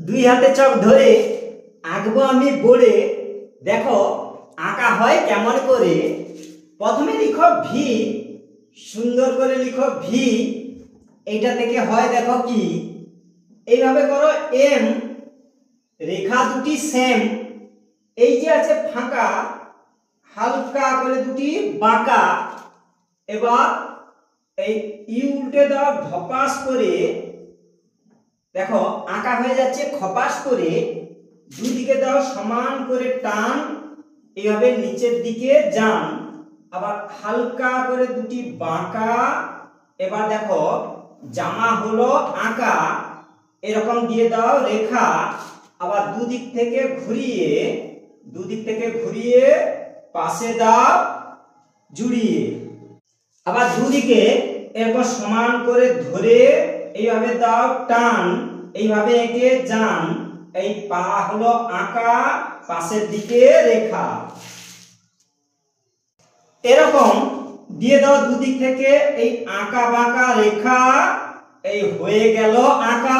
দুই হাতে চক ধরে আঁকবো আমি বোর্ডে। দেখো আঁকা হয় কেমন করে। প্রথমে লিখো ভি, সুন্দর করে লিখো ভি। এইটা থেকে হয় দেখো কি, এইভাবে করো এম, রেখা দুটি সেম। এই যে আছে ফাঁকা, হালকা করে দুটি বাঁকা। এবার এই ইউ উল্টে দাও ধপাস করে, দেখো আঁকা হয়ে যাচ্ছে খপাস করে। দুই দিকে দাও সমান করে টান, এইভাবে নিচের দিকে যান। আবার হালকা করে দুটি বাঁকা। এবার দেখো জামা হলো আঁকা, এরকম দিয়ে দাও রেখা। আবার দুদিক থেকে ঘুরিয়ে পাশে দাও জুড়িয়ে। আবার দুদিকে এরপর সমান করে ধরে এইভাবে দাও টান, এইভাবে এঁকে যান। এই পা হলো আঁকা, পাশের দিকে রেখা। এরকম দিয়ে দাও দুদিক থেকে এই আঁকা বাঁকা রেখা। এই হয়ে গেল আঁকা।